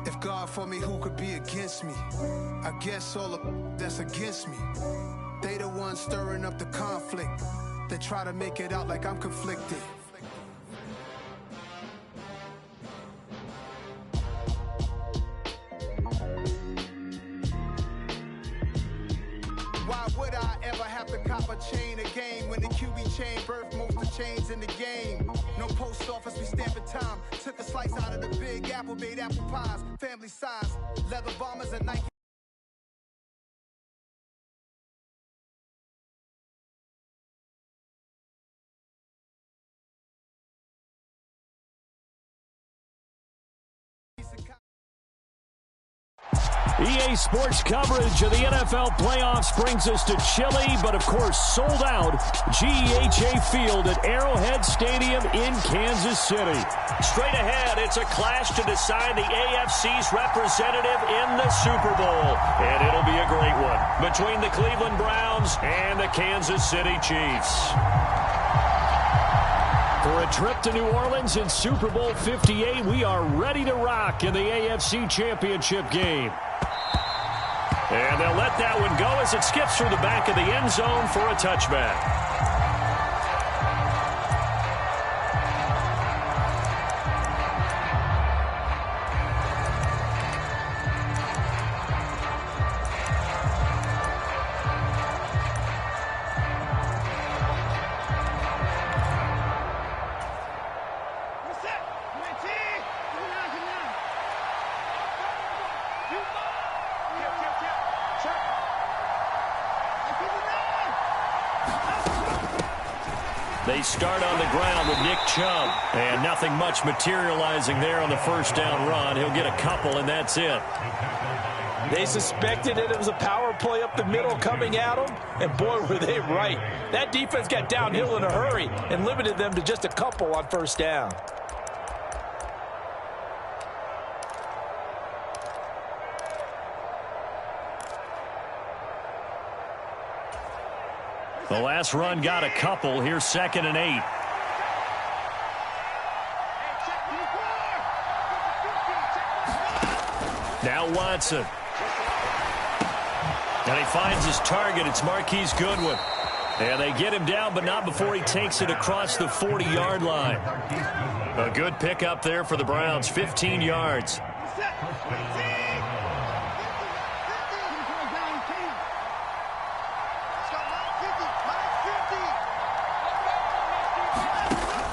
If God for me, who could be against me? I guess all of that's against me. They the ones stirring up the conflict. They try to make it out like I'm conflicted. Why would I ever have to cop a chain again when the QB chain birthed most of the chains in the game? No post office, we stamping time. Took a slice out of the big apple, made apple pies, family size, leather bombers and Nike. EA Sports coverage of the NFL playoffs brings us to chilly, but of course sold out GEHA Field at Arrowhead Stadium in Kansas City. Straight ahead, it's a clash to decide the AFC's representative in the Super Bowl. And it'll be a great one between the Cleveland Browns and the Kansas City Chiefs. For a trip to New Orleans in Super Bowl 58, we are ready to rock in the AFC Championship game. And they'll let that one go as it skips through the back of the end zone for a touchback. They start on the ground with Nick Chubb, and nothing much materializing there on the first down run. He'll get a couple, and that's it. They suspected it was a power play up the middle coming at them, and boy, were they right. That defense got downhill in a hurry and limited them to just a couple on first down. The last run got a couple. Here's 2nd and 8. Now Watson. And he finds his target. It's Marquise Goodwin. And they get him down, but not before he takes it across the 40-yard line. A good pickup there for the Browns, 15 yards.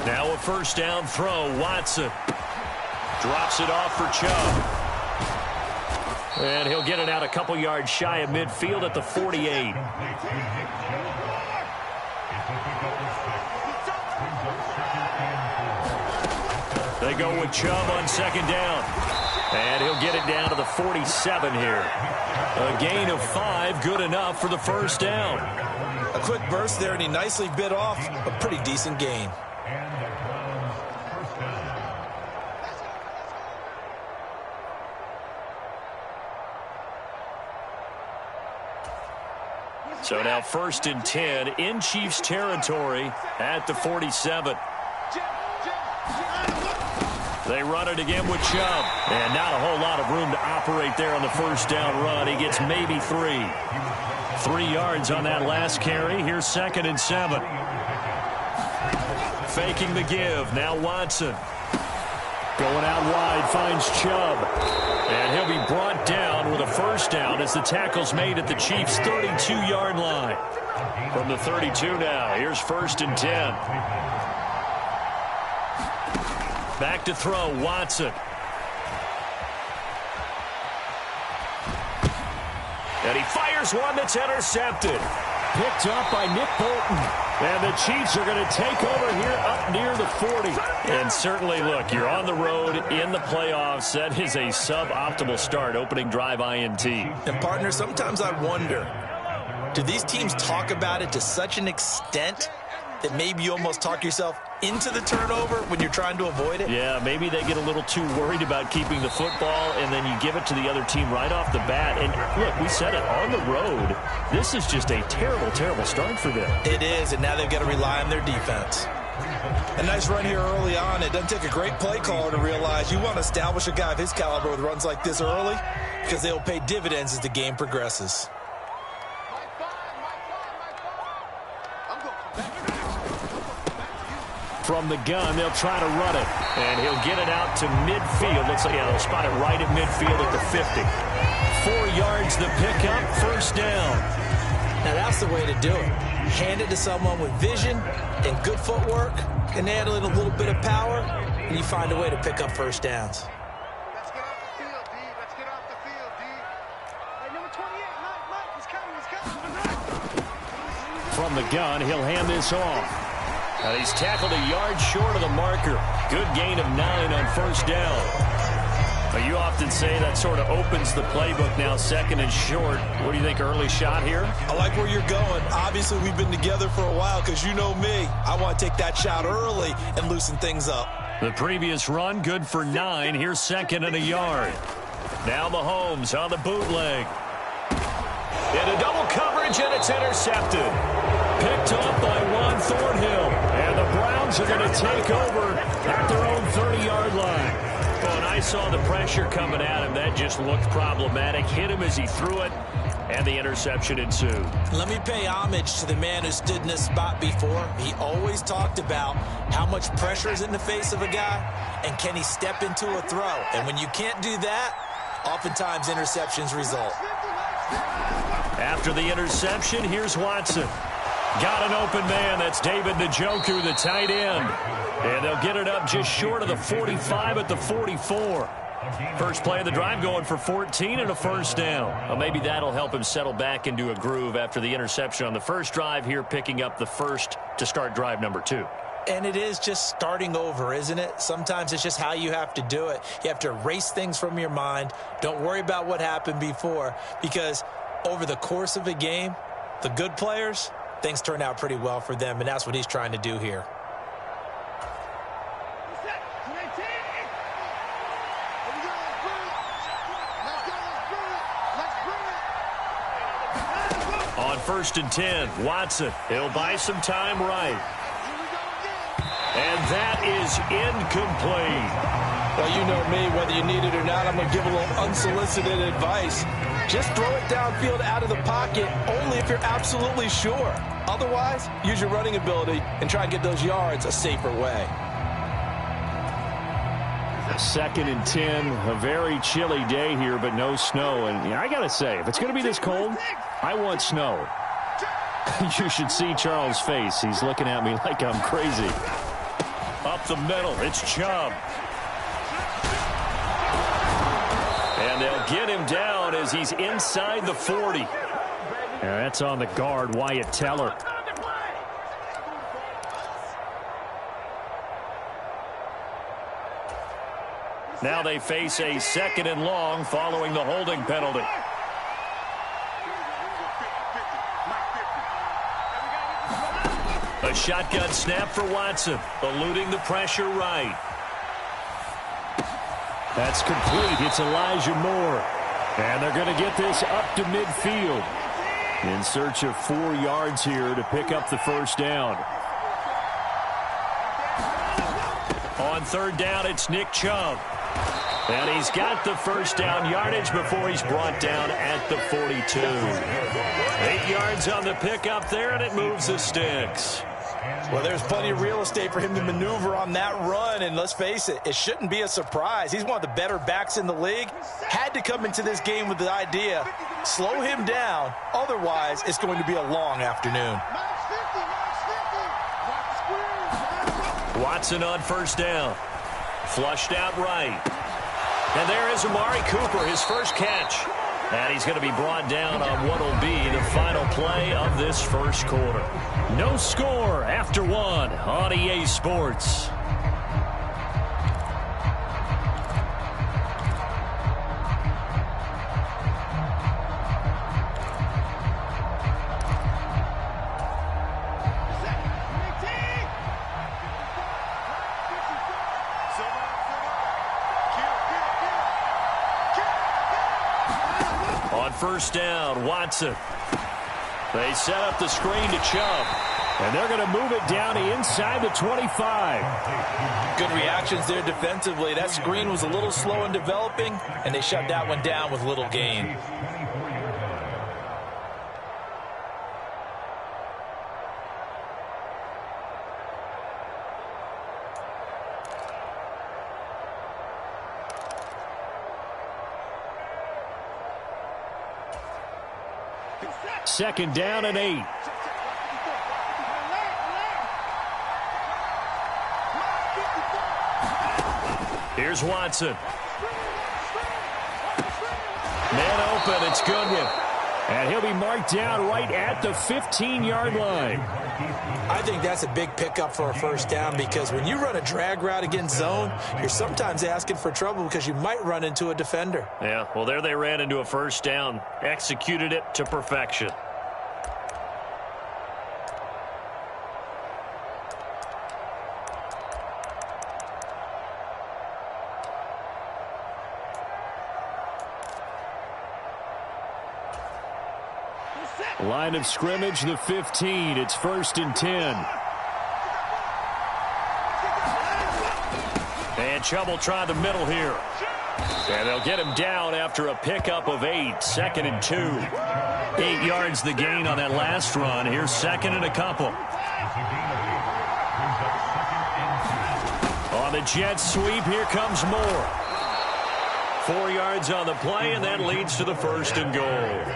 Now a first down throw. Watson drops it off for Chubb. And he'll get it out a couple yards shy of midfield at the 48. They go with Chubb on 2nd down. And he'll get it down to the 47 here. A gain of 5, good enough for the first down. A quick burst there, and he nicely bit off a pretty decent gain. So now 1st and 10 in Chiefs territory at the 47. They run it again with Chubb. And not a whole lot of room to operate there on the first down run. He gets maybe 3. 3 yards on that last carry. Here's 2nd and 7. Faking the give. Now Watson. Going out wide, finds Chubb. And he'll be brought down with a first down as the tackle's made at the Chiefs' 32-yard line. From the 32 now, here's 1st and 10. Back to throw, Watson. And he fires one that's intercepted. Picked up by Nick Bolton. And the Chiefs are going to take over here up near the 40. And certainly, look, you're on the road in the playoffs. That is a suboptimal start, opening drive INT. And, partner, sometimes I wonder, do these teams talk about it to such an extent that maybe you almost talk yourself into the turnover when you're trying to avoid it? Yeah, maybe they get a little too worried about keeping the football, and then you give it to the other team right off the bat. And look, we said it, on the road, this is just a terrible, terrible start for them. It is, and now they've got to rely on their defense. A nice run here early on. It doesn't take a great play caller to realize you want to establish a guy of his caliber with runs like this early because they'll pay dividends as the game progresses. From the gun, they'll try to run it, and he'll get it out to midfield. Looks like, yeah, they'll spot it right at midfield at the 50. 4 yards the pickup, first down. Now that's the way to do it. Hand it to someone with vision and good footwork, and add in a little bit of power, and you find a way to pick up first downs. Let's get off the field, D. Let's get off the field, D. Hey, number 28, Mike, he's coming. From the gun, he'll hand this off. He's tackled a yard short of the marker. Good gain of 9 on first down. But you often say that sort of opens the playbook now, second and short. What do you think, early shot here? I like where you're going. Obviously, we've been together for a while because you know me. I want to take that shot early and loosen things up. The previous run, good for 9. Here's second and a yard. Now Mahomes on the bootleg. Into double coverage, and it's intercepted. Picked up by Juan Thornhill. And the Browns are going to take over at their own 30-yard line. Well, and I saw the pressure coming at him. That just looked problematic. Hit him as he threw it, and the interception ensued. Let me pay homage to the man who stood in this spot before. He always talked about how much pressure is in the face of a guy, and can he step into a throw. And when you can't do that, oftentimes interceptions result. After the interception, here's Watson. Got an open man. That's David Njoku, the tight end. And they'll get it up just short of the 45 at the 44. First play of the drive going for 14 and a first down. Well, maybe that'll help him settle back into a groove after the interception on the first drive here, picking up the first to start drive number 2. And it is just starting over, isn't it? Sometimes it's just how you have to do it. You have to erase things from your mind. Don't worry about what happened before, because over the course of a game, the good players, things turn out pretty well for them, and that's what he's trying to do here. On first and 10, Watson. He'll buy some time right. And that is incomplete. Well, you know me, whether you need it or not, I'm going to give a little unsolicited advice. Just throw it downfield out of the pocket only if you're absolutely sure. Otherwise, use your running ability and try and get those yards a safer way. Second and 10, a very chilly day here, but no snow. And I got to say, if it's going to be this cold, I want snow. You should see Charles' face. He's looking at me like I'm crazy. Up the middle, it's Chubb. And they'll get him down as he's inside the 40. And that's on the guard, Wyatt Teller. Now they face a second and long following the holding penalty. A shotgun snap for Watson, eluding the pressure right. That's complete. It's Elijah Moore. And they're going to get this up to midfield. In search of 4 yards here to pick up the first down. On third down, it's Nick Chubb. And he's got the first down yardage before he's brought down at the 42. 8 yards on the pickup there, and it moves the sticks. Well, there's plenty of real estate for him to maneuver on that run, and let's face it, it shouldn't be a surprise. He's one of the better backs in the league. Had to come into this game with the idea, slow him down, otherwise it's going to be a long afternoon. Watson on first down. Flushed out right. And there is Amari Cooper, his first catch. And he's going to be brought down on what will be the final play of this first quarter. No score after 1 on EA Sports. First down, Watson. They set up the screen to Chubb. And they're going to move it down inside the 25. Good reactions there defensively. That screen was a little slow in developing, and they shut that one down with little gain. Second down and 8. Here's Watson. Man open, it's Goodwin. And he'll be marked down right at the 15-yard line. I think that's a big pickup for a first down, because when you run a drag route against zone, you're sometimes asking for trouble because you might run into a defender. Yeah, well, there they ran into a first down. Executed it to perfection. Line of scrimmage, the 15. It's 1st and 10. And Chubb try the middle here. And they'll get him down after a pickup of 8. 2nd and 2. 8 yards the gain on that last run. Here's 2nd and a couple. On the jet sweep, here comes more. 4 yards on the play, and that leads to the 1st and goal.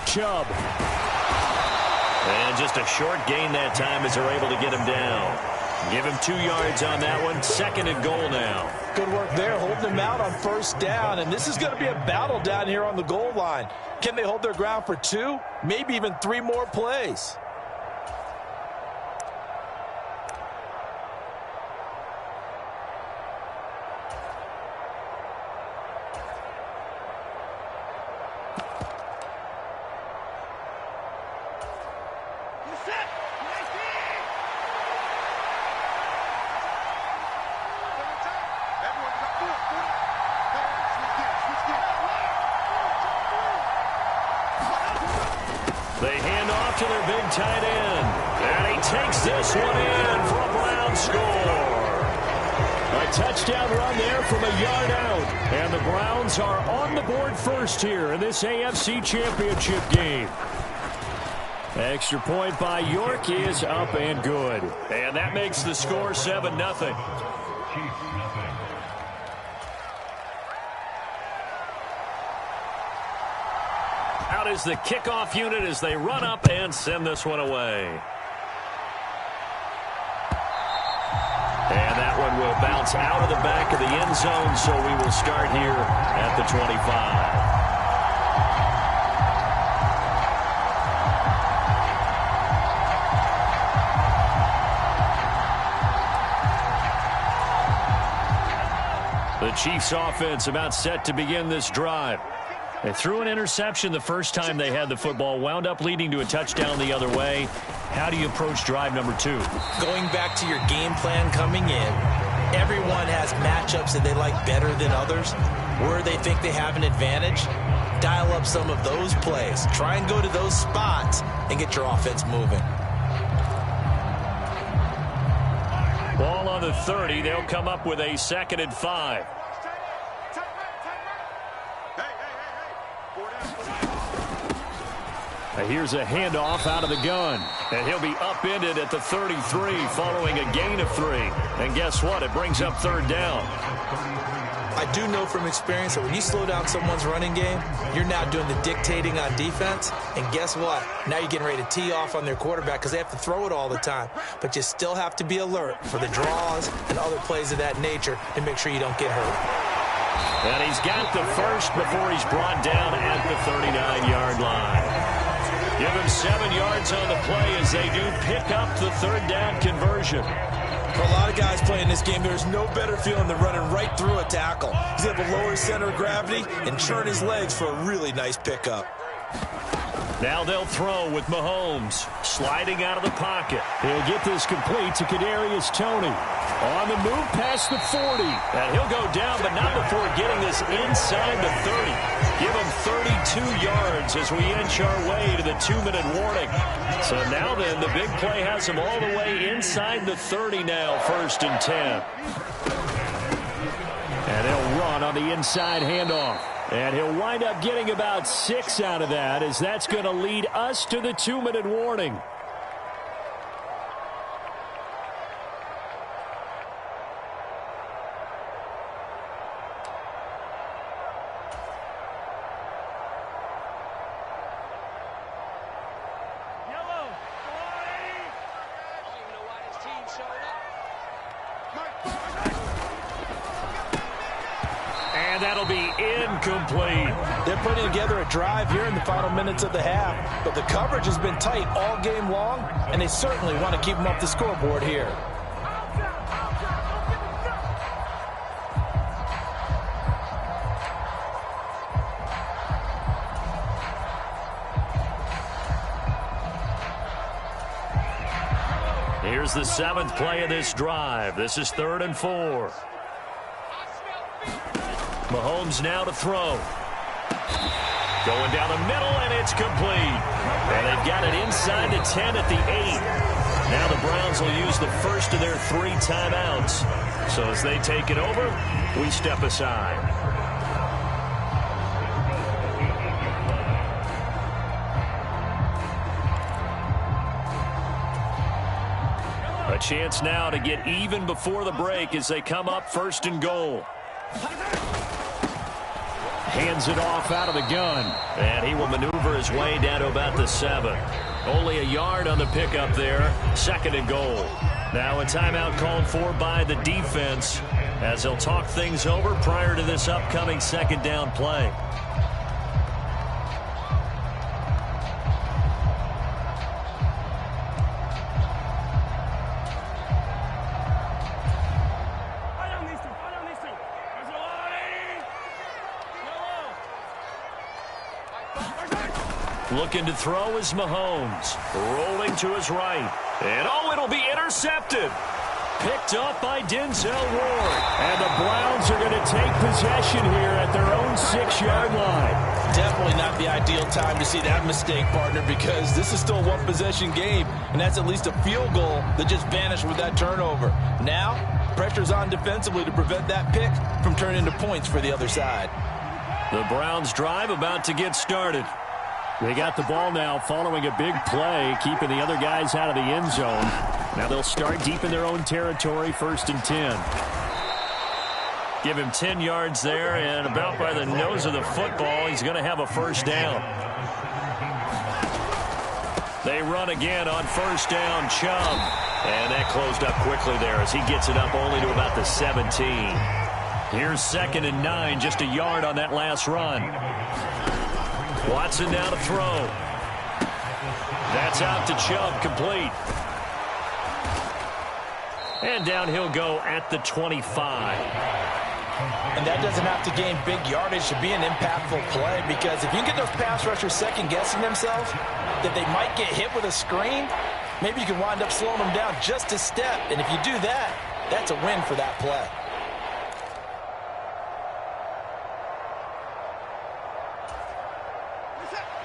Chubb. And just a short gain that time as they're able to get him down. Give him 2 yards on that one. 2nd and goal now. Good work there, holding him out on first down. And this is going to be a battle down here on the goal line. Can they hold their ground for 2, maybe even 3 more plays? They hand off to their big tight end. And he takes this one in for a Brown score. A touchdown run there from a yard out. And the Browns are on the board first here in this AFC Championship game. Extra point by York is up and good. And that makes the score 7-0. Out is the kickoff unit as they run up and send this one away. And that one will bounce out of the back of the end zone, so we will start here at the 25. The Chiefs offense about set to begin this drive. They threw an interception the first time they had the football, wound up leading to a touchdown the other way. How do you approach drive number 2? Going back to your game plan coming in, everyone has matchups that they like better than others. Where they think they have an advantage, dial up some of those plays. Try and go to those spots and get your offense moving. Ball on the 30. They'll come up with a 2nd and 5. Here's a handoff out of the gun. And he'll be upended at the 33 following a gain of 3. And guess what? It brings up 3rd down. I do know from experience that when you slow down someone's running game, you're now doing the dictating on defense. And guess what? Now you're getting ready to tee off on their quarterback because they have to throw it all the time. But you still have to be alert for the draws and other plays of that nature to make sure you don't get hurt. And he's got the first before he's brought down at the 39-yard line. Give him 7 yards on the play as they do pick up the 3rd down conversion. For a lot of guys playing this game, there's no better feeling than running right through a tackle. He's able to lower his center of gravity and churn his legs for a really nice pickup. Now they'll throw with Mahomes. Sliding out of the pocket. He'll get this complete to Kadarius Toney. On the move past the 40. And he'll go down, but not before getting this inside the 30. Give him 32 yards as we inch our way to the 2-minute warning. So now then, the big play has him all the way inside the 30 now, 1st and 10. And he'll run on the inside handoff. And he'll wind up getting about 6 out of that, as that's going to lead us to the 2-minute warning. That'll be incomplete. They're putting together a drive here in the final minutes of the half, but the coverage has been tight all game long, and they certainly want to keep them off the scoreboard here. Here's the 7th play of this drive. This is 3rd and 4. Mahomes now to throw. Going down the middle, and it's complete. And they've got it inside the 10 at the 8. Now the Browns will use the first of their 3 timeouts. So as they take it over, we step aside. A chance now to get even before the break as they come up 1st and goal. Hands it off out of the gun. And he will maneuver his way down to about the 7. Only a yard on the pickup there. 2nd and goal. Now a timeout called for by the defense as they'll talk things over prior to this upcoming 2nd down play. Looking to throw is Mahomes. Rolling to his right. And it'll be intercepted. Picked up by Denzel Ward. And the Browns are going to take possession here at their own 6-yard line. Definitely not the ideal time to see that mistake, partner, because this is still a one-possession game, and that's at least a field goal that just vanished with that turnover. Now, pressure's on defensively to prevent that pick from turning into points for the other side. The Browns drive about to get started. They got the ball now following a big play, keeping the other guys out of the end zone. Now they'll start deep in their own territory, 1st and 10. Give him 10 yards there, and about by the nose of the football, he's going to have a 1st down. They run again on 1st down, Chubb. And that closed up quickly there as he gets it up only to about the 17. Here's 2nd and 9, just a yard on that last run. Watson now to throw. That's out to Chubb, complete. And down he'll go at the 25. And that doesn't have to gain big yardage to be an impactful play, because if you can get those pass rushers second-guessing themselves, that they might get hit with a screen, maybe you can wind up slowing them down just a step. And if you do that, that's a win for that play.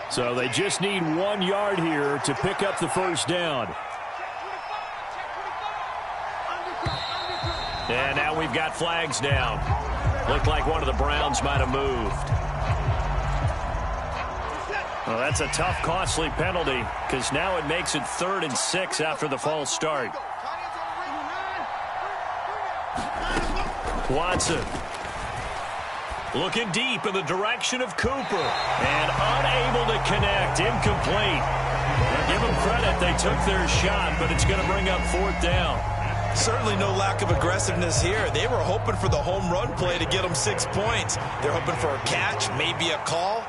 So they just need 1 yard here to pick up the 1st down. And now we've got flags down. Looked like one of the Browns might have moved. Well, that's a tough, costly penalty, because now it makes it 3rd and 6 after the false start. Watson. Looking deep in the direction of Cooper. And unable to connect. Incomplete. Now give them credit. They took their shot, but it's going to bring up 4th down. Certainly no lack of aggressiveness here. They were hoping for the home run play to get them 6 points. They're hoping for a catch, maybe a call.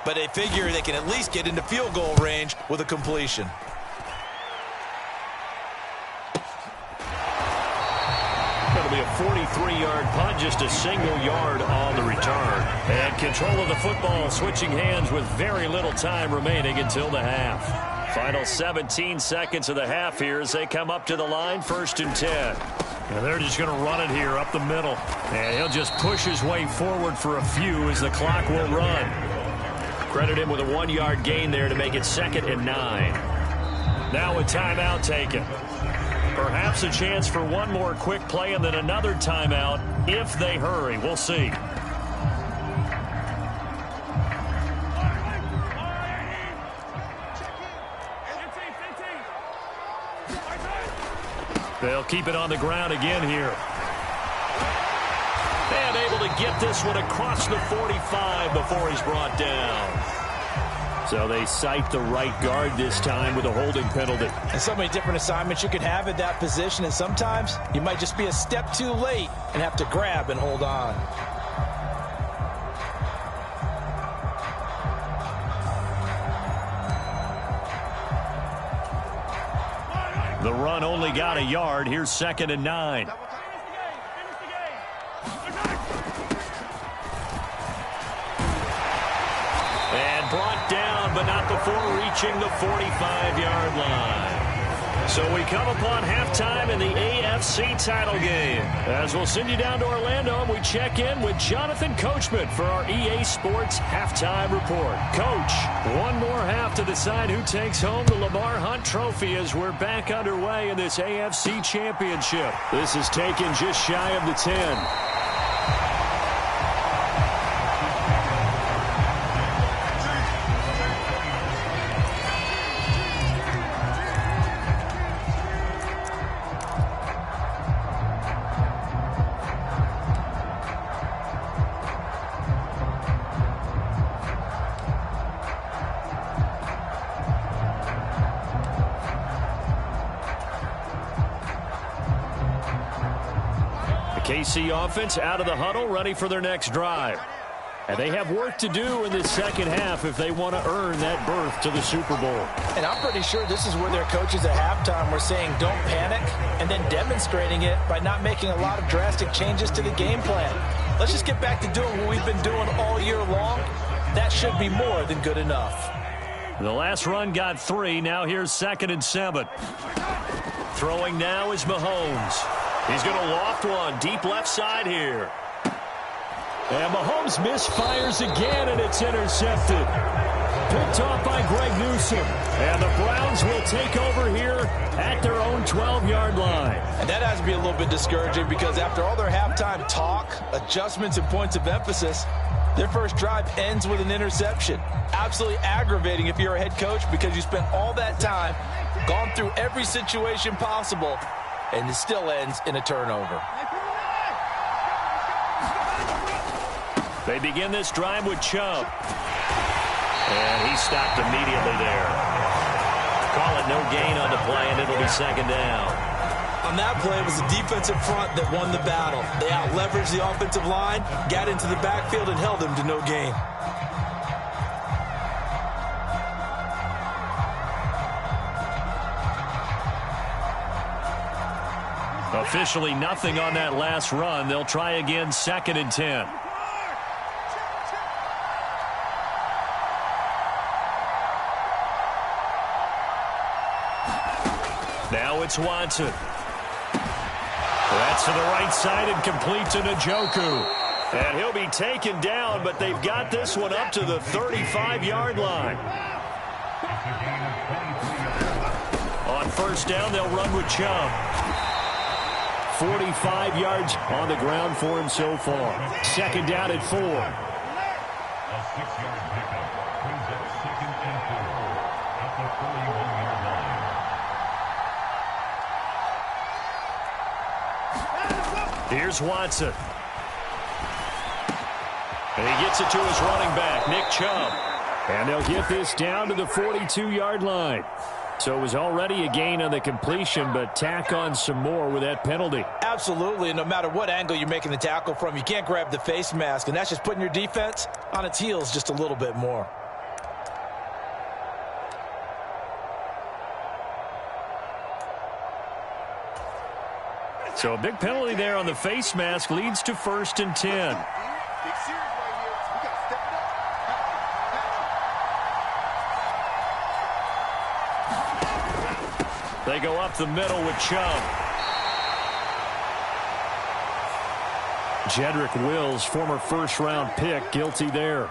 But they figure they can at least get into field goal range with a completion. That'll be a 43-yard punt, just a single yard on the return. And control of the football, switching hands with very little time remaining until the half. Final 17 seconds of the half here as they come up to the line, 1st and 10. And they're just going to run it here up the middle. And he'll just push his way forward for a few as the clock will run. Credit him with a 1-yard gain there to make it 2nd and 9. Now a timeout taken. Perhaps a chance for one more quick play and then another timeout if they hurry. We'll see. They'll keep it on the ground again here. And able to get this one across the 45 before he's brought down. So they cite the right guard this time with a holding penalty. And so many different assignments you could have at that position, and sometimes you might just be a step too late and have to grab and hold on. The run only got a yard. Here's 2nd and 9. And brought down, but not before reaching the 45-yard line. So we come upon halftime in the AFC title game. As we'll send you down to Orlando, and we check in with Jonathan Coachman for our EA Sports Halftime Report. Coach, one more half to decide who takes home the Lamar Hunt Trophy as we're back underway in this AFC Championship. This is taken just shy of the 10. KC offense out of the huddle, ready for their next drive. And they have work to do in this second half if they want to earn that berth to the Super Bowl. And I'm pretty sure this is where their coaches at halftime were saying don't panic, and then demonstrating it by not making a lot of drastic changes to the game plan. Let's just get back to doing what we've been doing all year long. That should be more than good enough. The last run got 3. Now here's 2nd and 7. Throwing now is Mahomes. He's going to loft one deep left side here. And Mahomes misfires again, and it's intercepted. Picked off by Greg Newsome. And the Browns will take over here at their own 12-yard line. And that has to be a little bit discouraging because after all their halftime talk, adjustments, and points of emphasis, their first drive ends with an interception. Absolutely aggravating if you're a head coach because you spent all that time, gone through every situation possible, and it still ends in a turnover. They begin this drive with Chubb. And he stopped immediately there. Call it no gain on the play, and it'll be 2nd down. On that play, it was the defensive front that won the battle. They out-leveraged the offensive line, got into the backfield, and held them to no gain. Officially nothing on that last run. They'll try again, 2nd and 10. Now it's Watson. That's to the right side and complete to Njoku. And he'll be taken down, but they've got this one up to the 35-yard line. On 1st down, they'll run with Chubb. 45 yards on the ground for him so far. 2nd down at 4. A 6-yard pickup brings up 2nd and 4 at the 41-yard line. Here's Watson. And he gets it to his running back, Nick Chubb. And they'll get this down to the 42-yard line. So it was already a gain on the completion, but tack on some more with that penalty. Absolutely, and no matter what angle you're making the tackle from, you can't grab the face mask, and that's just putting your defense on its heels just a little bit more. So a big penalty there on the face mask leads to 1st and 10. Big series right here. We got to step it up. They go up the middle with Chubb. Jedrick Wills, former first-round pick, guilty there.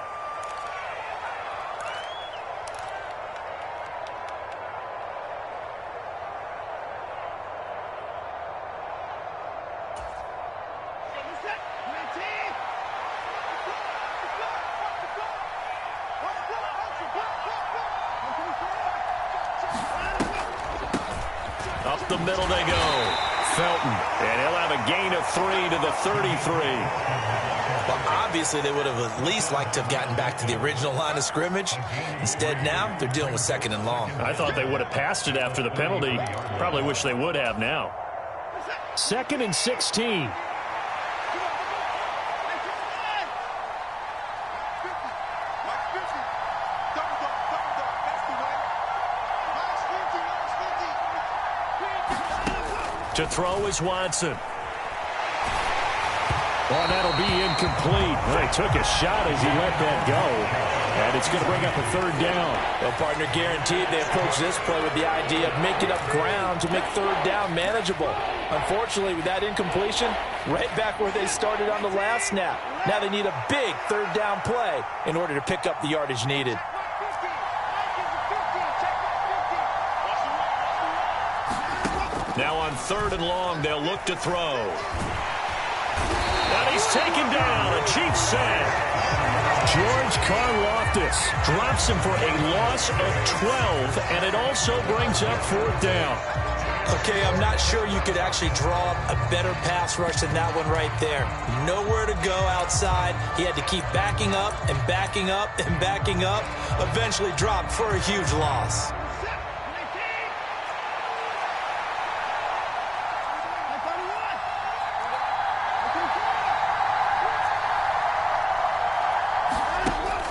Up the middle they go. Felton, and he'll have a gain of 3 to the 33. Well, obviously they would have at least liked to have gotten back to the original line of scrimmage. Instead now, they're dealing with 2nd and long. I thought they would have passed it after the penalty. Probably wish they would have now. 2nd and 16. To throw is Watson. Well, that'll be incomplete. Well, he took a shot as he let that go. And it's going to bring up a 3rd down. Well, partner, guaranteed they approach this play with the idea of making up ground to make 3rd down manageable. Unfortunately, with that incompletion, right back where they started on the last snap. Now they need a big 3rd down play in order to pick up the yardage needed. Now on 3rd and long, they'll look to throw. And he's taken down. A Chiefs sack. George Karlaftis drops him for a loss of 12, and it also brings up 4th down. Okay, I'm not sure you could actually draw up a better pass rush than that one right there. Nowhere to go outside. He had to keep backing up and backing up and backing up. Eventually dropped for a huge loss.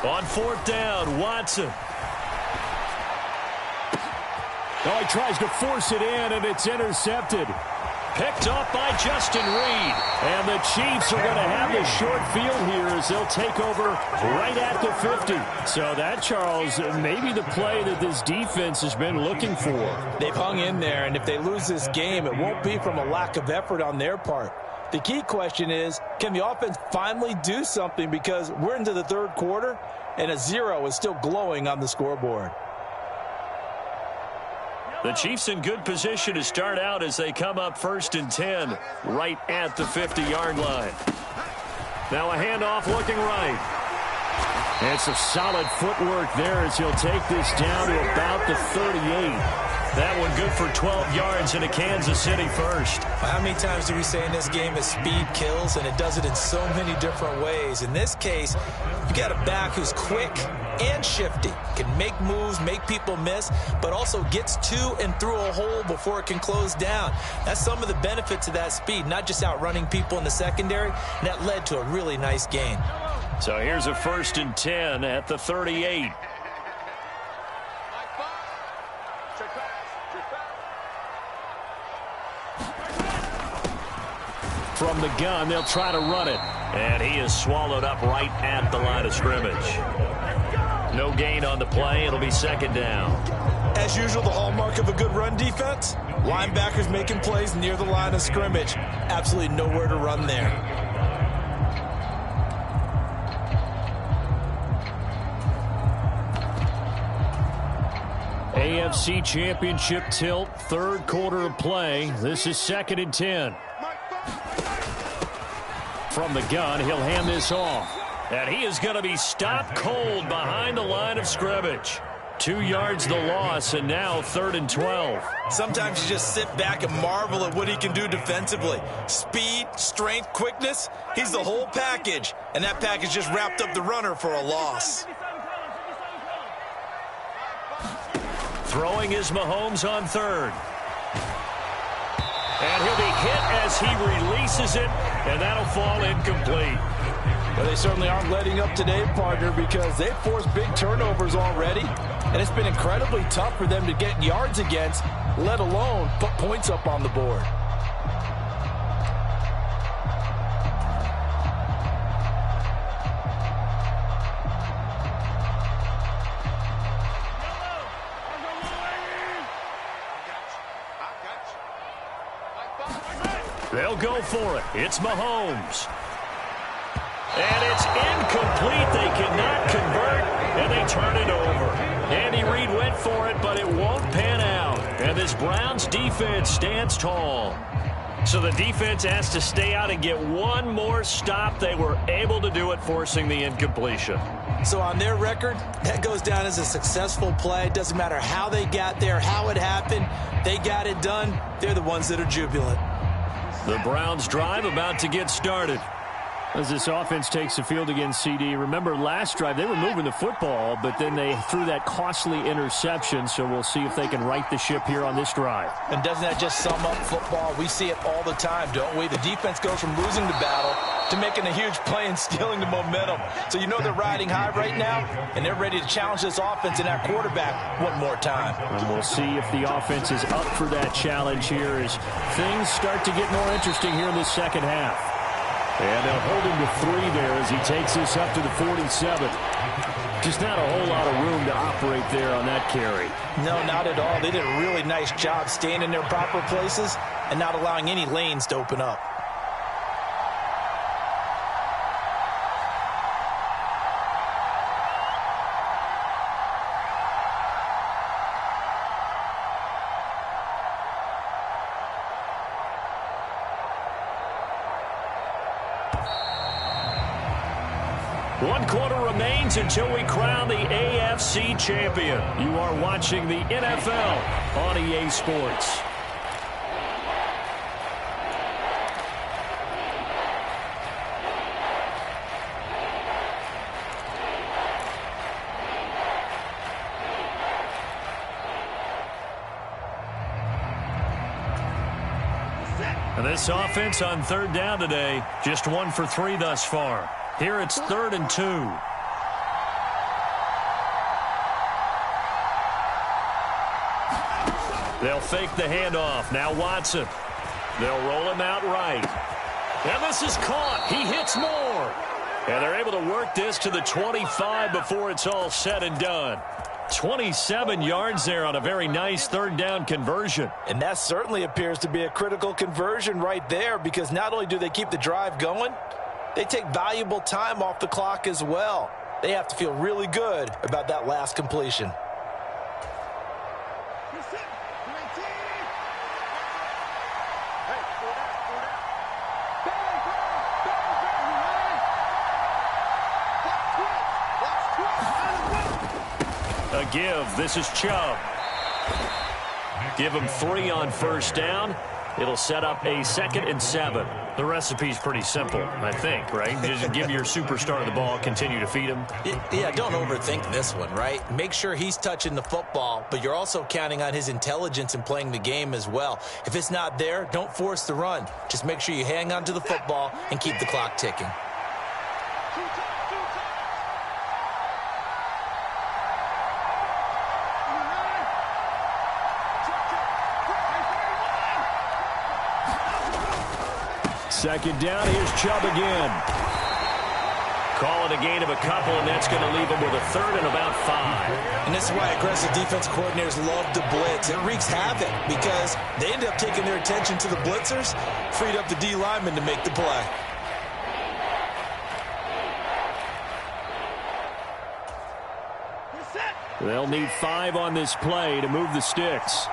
On 4th down, Watson. Oh, he tries to force it in, and it's intercepted. Picked up by Justin Reed. And the Chiefs are going to have the short field here as they'll take over right at the 50. So that, Charles, maybe the play that this defense has been looking for. They've hung in there, and if they lose this game, it won't be from a lack of effort on their part. The key question is, can the offense finally do something? Because we're into the 3rd quarter, and a 0 is still glowing on the scoreboard. The Chiefs in good position to start out as they come up 1st and 10 right at the 50-yard line. Now a handoff looking right. And some solid footwork there as he'll take this down to about the 38. That one good for 12 yards into Kansas City 1st. How many times do we say in this game that speed kills, and it does it in so many different ways? In this case, you got a back who's quick and shifty, can make moves, make people miss, but also gets to and through a hole before it can close down. That's some of the benefits of that speed, not just outrunning people in the secondary, and that led to a really nice gain. So here's a 1st and 10 at the 38. From the gun, they'll try to run it. And he is swallowed up right at the line of scrimmage. No gain on the play. It'll be 2nd down. As usual, the hallmark of a good run defense, linebackers making plays near the line of scrimmage. Absolutely nowhere to run there. AFC Championship tilt, 3rd quarter of play. This is 2nd and 10. From the gun, he'll hand this off. And he is going to be stopped cold behind the line of scrimmage. 2 yards the loss, and now 3rd and 12. Sometimes you just sit back and marvel at what he can do defensively. Speed, strength, quickness, he's the whole package. And that package just wrapped up the runner for a loss. Throwing is Mahomes on 3rd. And he'll be hit as he releases it, and that'll fall incomplete. Well, they certainly aren't letting up today, partner, because they've forced big turnovers already, and it's been incredibly tough for them to get yards against, let alone put points up on the board. They'll go for it. It's Mahomes. And it's incomplete. They cannot convert, and they turn it over. Andy Reid went for it, but it won't pan out. And this Browns defense stands tall. So the defense has to stay out and get one more stop. They were able to do it, forcing the incompletion. So on their record, that goes down as a successful play. It doesn't matter how they got there, how it happened. They got it done. They're the ones that are jubilant. The Browns drive about to get started. As this offense takes the field against CD. Remember, last drive, they were moving the football, but then they threw that costly interception, so we'll see if they can right the ship here on this drive. And doesn't that just sum up football? We see it all the time, don't we? The defense goes from losing the battle to making a huge play and stealing the momentum. So you know they're riding high right now, and they're ready to challenge this offense and that quarterback one more time. And we'll see if the offense is up for that challenge here as things start to get more interesting here in the second half. And they'll hold him to 3 there as he takes this up to the 47. Just not a whole lot of room to operate there on that carry. No, not at all. They did a really nice job staying in their proper places and not allowing any lanes to open up. One quarter remains until we crown the AFC champion. You are watching the NFL on EA Sports. And this offense on third down today, just 1 for 3 thus far. Here it's 3rd and 2. They'll fake the handoff. Now Watson. They'll roll him out right. And this is caught. He hits more. And they're able to work this to the 25 before it's all said and done. 27 yards there on a very nice third down conversion. And that certainly appears to be a critical conversion right there, because not only do they keep the drive going, they take valuable time off the clock as well. They have to feel really good about that last completion. A give. This is Chubb. Give him 3 on first down. It'll set up a 2nd and 7. The recipe's pretty simple, I think, right? Just give your superstar the ball, continue to feed him. Yeah, don't overthink this one, right? Make sure he's touching the football, but you're also counting on his intelligence in playing the game as well. If it's not there, don't force the run. Just make sure you hang on to the football and keep the clock ticking. Second down, here's Chubb again. Call it a gain of a couple, and that's going to leave him with a 3rd and about 5. And this is why aggressive defense coordinators love to blitz. It wreaks havoc because they end up taking their attention to the blitzers, freed up the D lineman to make the play. They'll need 5 on this play to move the sticks.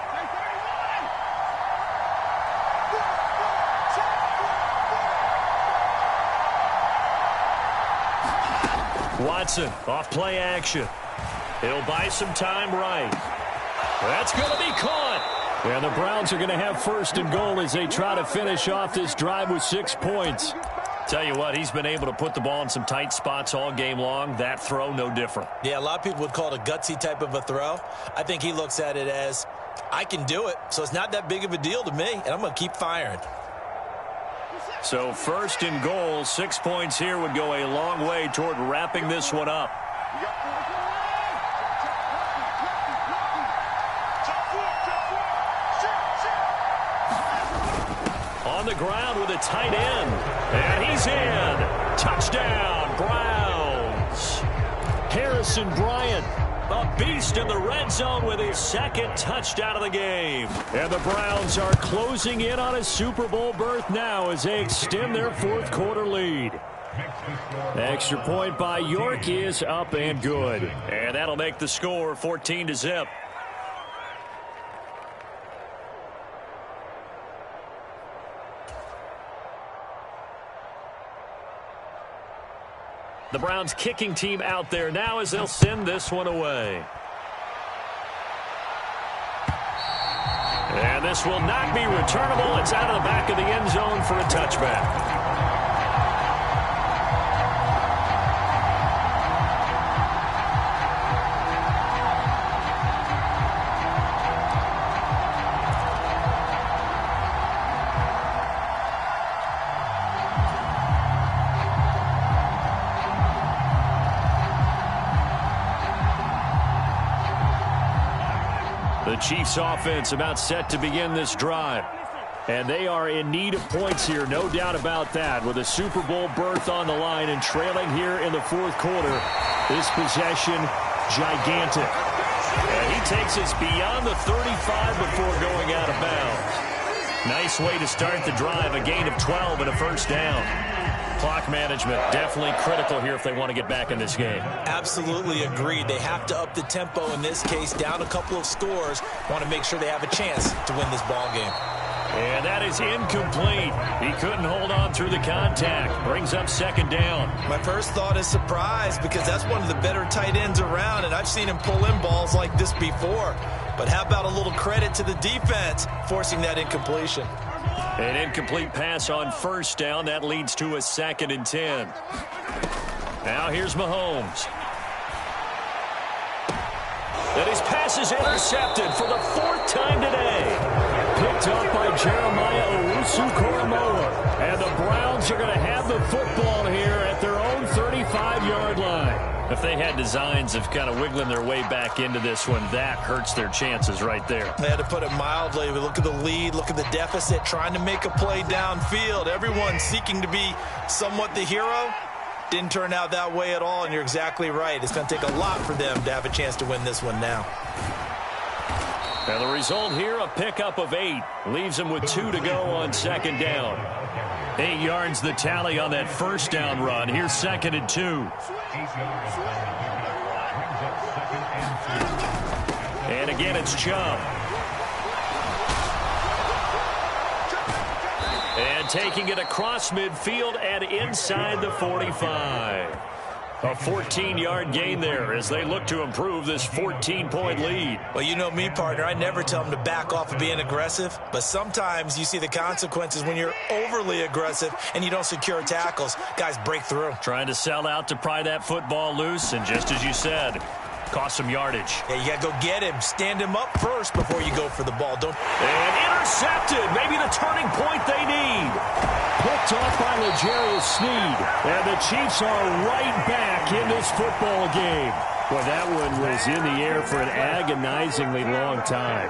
Watson off play action. He'll buy some time right. That's going to be caught. And the Browns are going to have 1st and goal as they try to finish off this drive with 6 points. Tell you what, he's been able to put the ball in some tight spots all game long. That throw, no different. Yeah, a lot of people would call it a gutsy type of a throw. I think he looks at it as, I can do it, so it's not that big of a deal to me, and I'm going to keep firing. So 1st and goal, 6 points here would go a long way toward wrapping this one up. On the ground with a tight end. And he's in. Touchdown, Browns. Harrison Bryant A beast in the red zone with his second touchdown of the game. And the Browns are closing in on a Super Bowl berth now as they extend their fourth quarter lead. Extra point by York is up and good. And that'll make the score 14-0. The Browns kicking team out there now as they'll send this one away. And this will not be returnable. It's out of the back of the end zone for a touchback. The Chiefs offense about set to begin this drive. And they are in need of points here, no doubt about that. With a Super Bowl berth on the line and trailing here in the fourth quarter, this possession gigantic. And he takes us beyond the 35 before going out of bounds. Nice way to start the drive, a gain of 12 and a first down. Clock management definitely critical here if they want to get back in this game. Absolutely agreed. They have to up the tempo in this case, down a couple of scores. Want to make sure they have a chance to win this ball game. And that is incomplete. He couldn't hold on through the contact. Brings up second down. My first thought is surprise because that's one of the better tight ends around, and I've seen him pull in balls like this before. But how about a little credit to the defense forcing that incompletion? An incomplete pass on first down. That leads to a 2nd and 10. Now here's Mahomes. And his pass is intercepted for the 4th time today. Picked up by Jeremiah Owusu-Koramoah. And the Browns are going to have the football here at their own 35-yard line. If they had designs of kind of wiggling their way back into this one, that hurts their chances right there. They had to put it mildly. We look at the lead, look at the deficit, trying to make a play downfield. Everyone seeking to be somewhat the hero. Didn't turn out that way at all, and you're exactly right. It's going to take a lot for them to have a chance to win this one now. And the result here, a pickup of 8. Leaves them with 2 to go on second down. 8 yards the tally on that first down run. Here's 2nd and 2. And again, it's Chubb. And taking it across midfield and inside the 45. A 14-yard gain there as they look to improve this 14-point lead. Well, you know me, partner. I never tell them to back off of being aggressive, but sometimes you see the consequences when you're overly aggressive and you don't secure tackles. Guys break through. Trying to sell out to pry that football loose, and just as you said, cost some yardage. Yeah, you got to go get him. Stand him up first before you go for the ball. And intercepted. Maybe the turning point they need. Picked off by L'Jarius Sneed. And the Chiefs are right back in this football game. Well, that one was in the air for an agonizingly long time.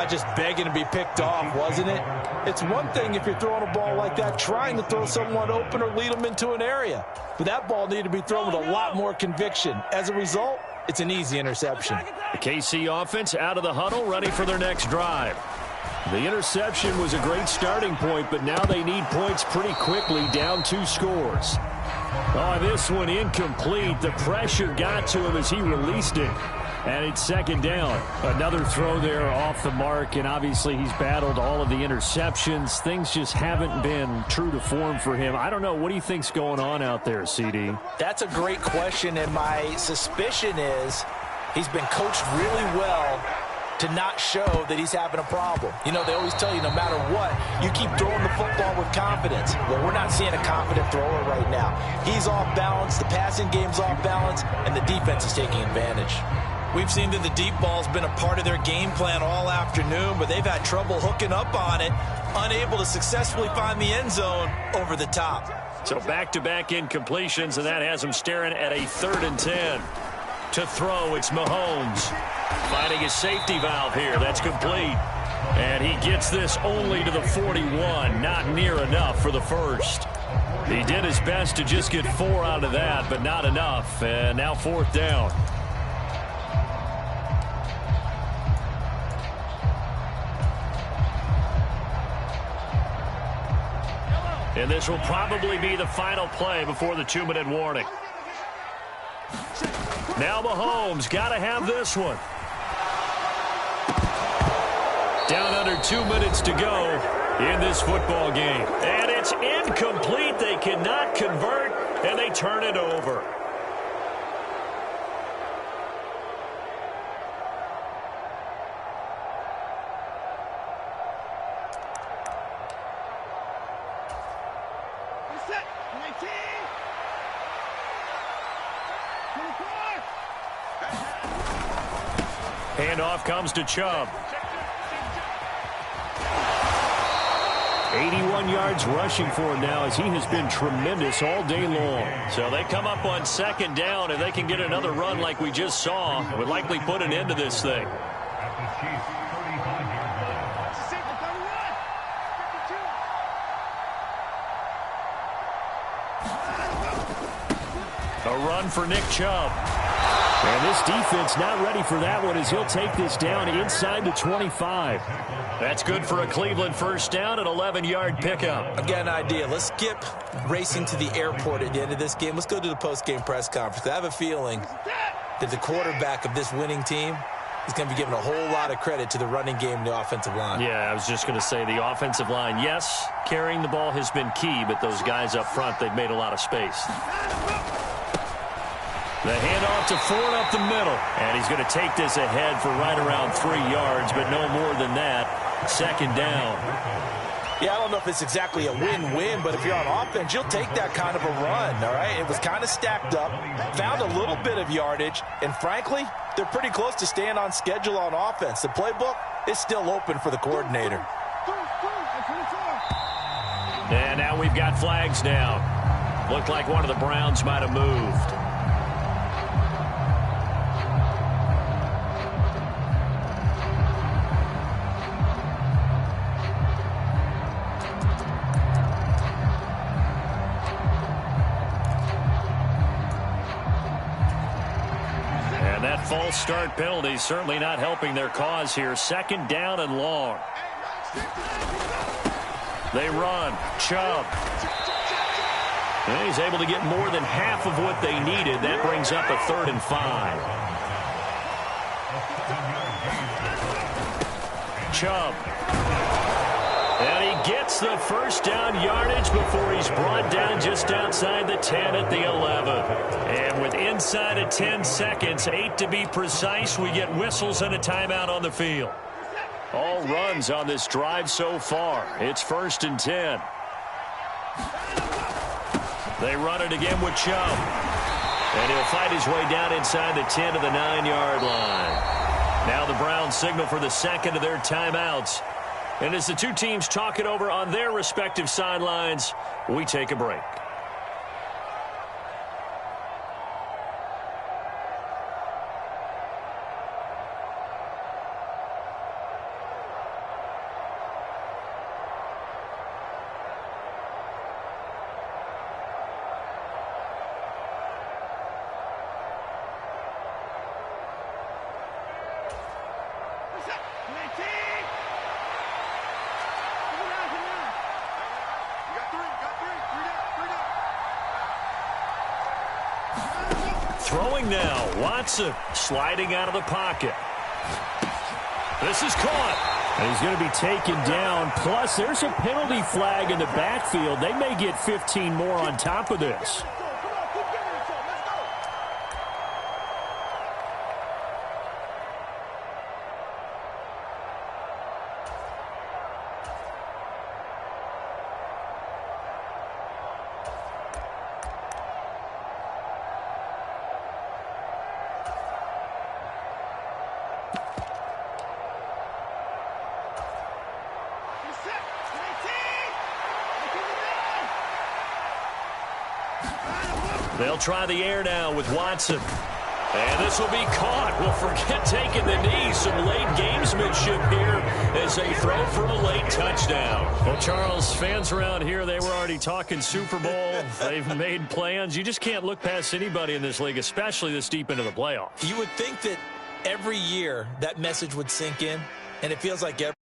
Just begging to be picked off, wasn't it? It's one thing if you're throwing a ball like that, trying to throw someone open or lead them into an area. But that ball needed to be thrown with a lot more conviction. As a result, it's an easy interception. The KC offense out of the huddle, ready for their next drive. The interception was a great starting point, but now they need points pretty quickly, down 2 scores. Oh, this one incomplete. The pressure got to him as he released it. And it's second down. Another throw there off the mark, and obviously he's battled all of the interceptions. Things just haven't been true to form for him. I don't know. What do you think's going on out there, CD? That's a great question, and my suspicion is he's been coached really well to not show that he's having a problem. You know, they always tell you no matter what, you keep throwing the football with confidence. Well, we're not seeing a confident thrower right now. He's off balance, the passing game's off balance, and the defense is taking advantage. We've seen that the deep ball's been a part of their game plan all afternoon, but they've had trouble hooking up on it, unable to successfully find the end zone over the top. So back-to-back incompletions, and that has them staring at a 3rd and 10. To throw, it's Mahomes. Finding his safety valve here. That's complete. And he gets this only to the 41. Not near enough for the first. He did his best to just get 4 out of that, but not enough. And now 4th down. And this will probably be the final play before the 2-minute warning. Now Mahomes got to have this one. Down under 2 minutes to go in this football game. And it's incomplete. They cannot convert, and they turn it over. Handoff comes to Chubb. 81 yards rushing for him now as he has been tremendous all day long. So they come up on 2nd down, and they can get another run like we just saw. Would likely put an end to this thing. A run for Nick Chubb. And this defense not ready for that one as he'll take this down inside the 25. That's good for a Cleveland first down, an 11-yard pickup. I've got an idea. Let's skip racing to the airport at the end of this game. Let's go to the post-game press conference. I have a feeling that the quarterback of this winning team is going to be giving a whole lot of credit to the running game and the offensive line. Yeah, I was just going to say the offensive line. Yes, carrying the ball has been key, but those guys up front, they've made a lot of space. The handoff to Ford up the middle. And he's going to take this ahead for right around 3 yards, but no more than that. 2nd down. Yeah, I don't know if it's exactly a win-win, but if you're on offense, you'll take that kind of a run, all right? It was kind of stacked up, found a little bit of yardage, and frankly, they're pretty close to staying on schedule on offense. The playbook is still open for the coordinator. And now we've got flags down. Looked like one of the Browns might have moved. False start penalty certainly not helping their cause here. 2nd down and long. They run. Chubb. And he's able to get more than half of what they needed. That brings up a 3rd and 5. Chubb. And he gets the first down yardage before he's brought down just outside the 10 at the 11. And with inside of 10 seconds, 8 to be precise, we get whistles and a timeout on the field. All runs on this drive so far. It's 1st and 10. They run it again with Chubb. And he'll fight his way down inside the 10 to the 9-yard line. Now the Browns signal for the 2nd of their timeouts. And as the two teams talk it over on their respective sidelines, we take a break. Throwing now, Watson sliding out of the pocket. This is caught. And he's going to be taken down. Plus, there's a penalty flag in the backfield. They may get 15 more on top of this. They'll try the air now with Watson. And this will be caught. Well, forget taking the knee. Some late gamesmanship here as they throw for a late touchdown. Well, Charles, fans around here, they were already talking Super Bowl. They've made plans. You just can't look past anybody in this league, especially this deep into the playoffs. You would think that every year that message would sink in, and it feels like every